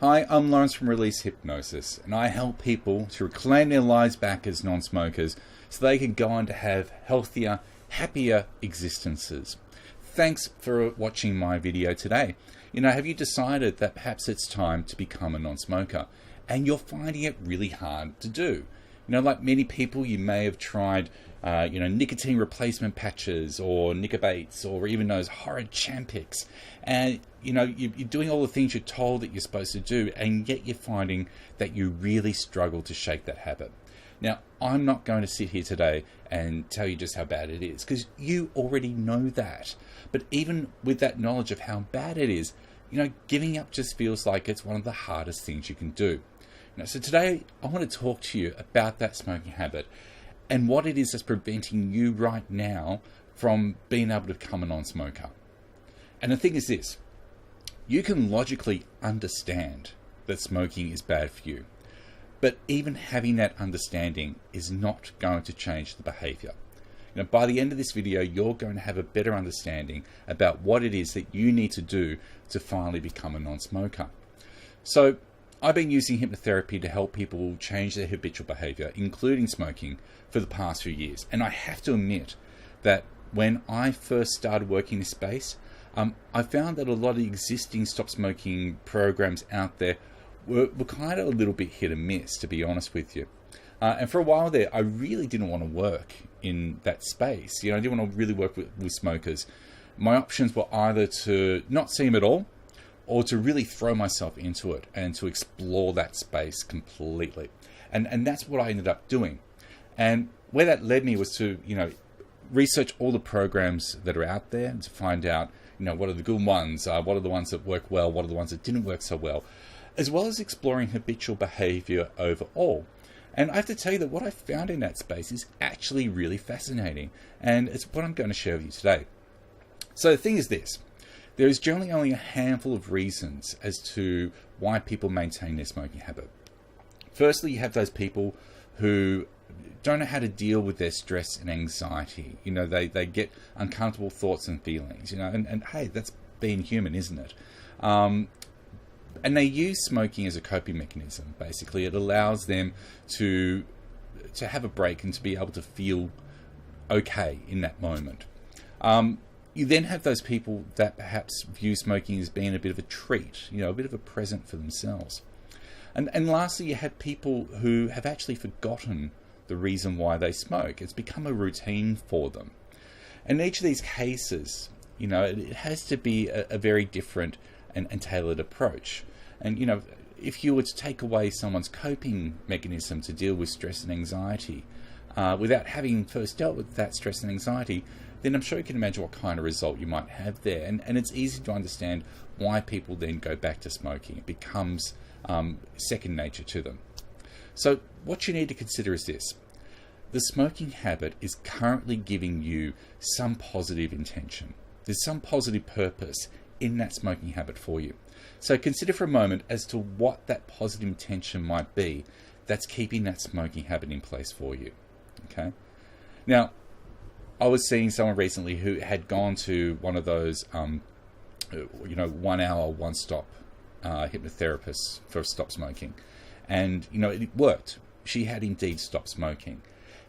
Hi, I'm Lawrence from Release Hypnosis, and I help people to reclaim their lives back as non-smokers so they can go on to have healthier, happier existences. Thanks for watching my video today. Have you decided that perhaps it's time to become a non-smoker and you're finding it really hard to do? Like many people, you may have tried nicotine replacement patches or Nicobates or even those horrid Champix. And, you're doing all the things you're told that you're supposed to do, and yet you're finding that you really struggle to shake that habit. Now, I'm not going to sit here today and tell you just how bad it is, because you already know that. But even with that knowledge of how bad it is, giving up just feels like it's one of the hardest things you can do. So today, I want to talk to you about that smoking habit and what it is that's preventing you right now from being able to become a non-smoker. And the thing is this, you can logically understand that smoking is bad for you, but even having that understanding is not going to change the behaviour. By the end of this video, you're going to have a better understanding about what it is that you need to do to finally become a non-smoker. So, I've been using hypnotherapy to help people change their habitual behaviour, including smoking, for the past few years. And I have to admit that when I first started working in this space, I found that a lot of the existing stop smoking programs out there were kind of a little bit hit and miss, to be honest with you. And for a while there, I really didn't want to work in that space. I didn't want to really work with smokers. My options were either to not see them at all, or to really throw myself into it and to explore that space completely. And that's what I ended up doing. And where that led me was to, research all the programs that are out there and to find out, what are the good ones, what are the ones that work well, what are the ones that didn't work so well, as well as exploring habitual behaviour overall. And I have to tell you that what I found in that space is actually really fascinating. And it's what I'm going to share with you today. So the thing is this. There is generally only a handful of reasons as to why people maintain their smoking habit. Firstly, you have those people who don't know how to deal with their stress and anxiety. They get uncomfortable thoughts and feelings, and hey, that's being human, isn't it? And they use smoking as a coping mechanism, basically. It allows them to have a break and to be able to feel okay in that moment. You then have those people that perhaps view smoking as being a bit of a treat, a bit of a present for themselves. And lastly, you have people who have actually forgotten the reason why they smoke. It's become a routine for them. And in each of these cases, it has to be a very different and tailored approach. And, if you were to take away someone's coping mechanism to deal with stress and anxiety, without having first dealt with that stress and anxiety, then I'm sure you can imagine what kind of result you might have there. And it's easy to understand why people then go back to smoking. It becomes second nature to them. So what you need to consider is this. The smoking habit is currently giving you some positive intention. There's some positive purpose in that smoking habit for you. So consider for a moment as to what that positive intention might be that's keeping that smoking habit in place for you. Okay? Now, I was seeing someone recently who had gone to one of those, 1 hour, one stop hypnotherapists for stop smoking. And, it worked. She had indeed stopped smoking.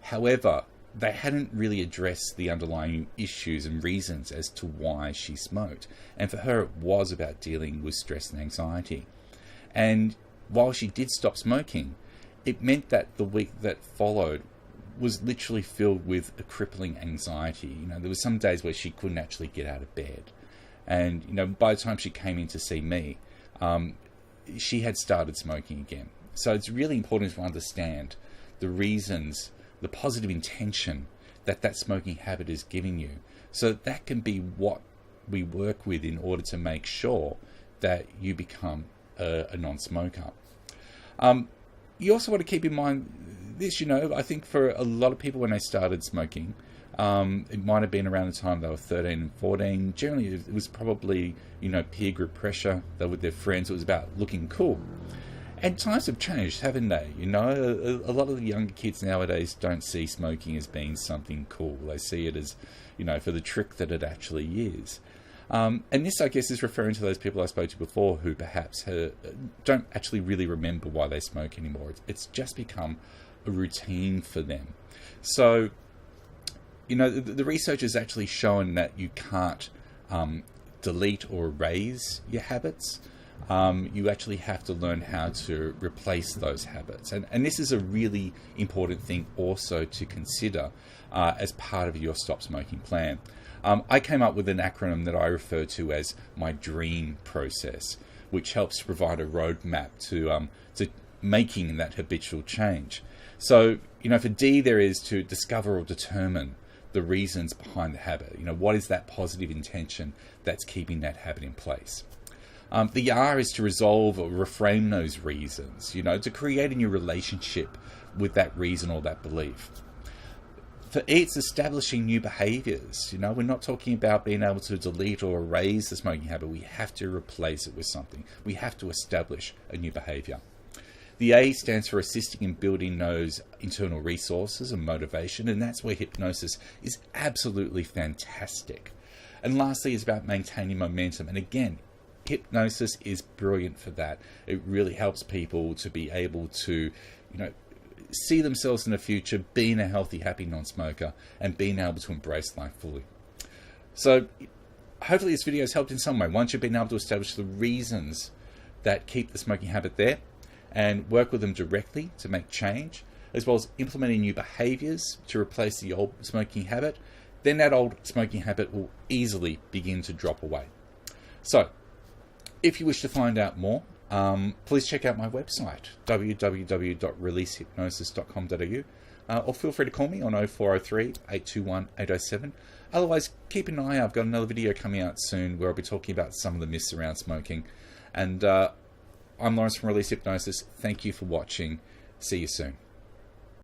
However, they hadn't really addressed the underlying issues and reasons as to why she smoked. And for her, it was about dealing with stress and anxiety. And while she did stop smoking, it meant that the week that followed was literally filled with a crippling anxiety. There were some days where she couldn't actually get out of bed. And, by the time she came in to see me, she had started smoking again. So it's really important to understand the reasons, the positive intention that smoking habit is giving you. So that can be what we work with in order to make sure that you become a non-smoker. You also want to keep in mind this, I think for a lot of people when they started smoking, it might have been around the time they were 13 and 14. Generally, it was probably, peer group pressure. They were with their friends. It was about looking cool. And times have changed, haven't they? A lot of the younger kids nowadays don't see smoking as being something cool. They see it as, for the trick that it actually is. And this, I guess, is referring to those people I spoke to before who perhaps don't actually really remember why they smoke anymore. It's just become a routine for them. So, you know, the research has actually shown that you can't delete or erase your habits. You actually have to learn how to replace those habits. And this is a really important thing also to consider as part of your stop smoking plan. I came up with an acronym that I refer to as my DREAM process, which helps provide a roadmap to making that habitual change. So, you know, for D, there is to discover or determine the reasons behind the habit. You know, what is that positive intention that's keeping that habit in place? The R is to resolve or reframe those reasons, you know, to create a new relationship with that reason or that belief. For E, it's establishing new behaviours. You know, we're not talking about being able to delete or erase the smoking habit. We have to replace it with something. We have to establish a new behaviour. The A stands for assisting in building those internal resources and motivation, and that's where hypnosis is absolutely fantastic. And lastly, is about maintaining momentum. And again, hypnosis is brilliant for that. It really helps people to be able to, you know, see themselves in the future being a healthy, happy non-smoker and being able to embrace life fully. So hopefully this video has helped in some way. Once you've been able to establish the reasons that keep the smoking habit there and work with them directly to make change, as well as implementing new behaviours to replace the old smoking habit, then that old smoking habit will easily begin to drop away. So if you wish to find out more, please check out my website, www.releasehypnosis.com.au, or feel free to call me on 0403 821 807. Otherwise, keep an eye out. I've got another video coming out soon where I'll be talking about some of the myths around smoking. And I'm Lawrence from Release Hypnosis. Thank you for watching. See you soon.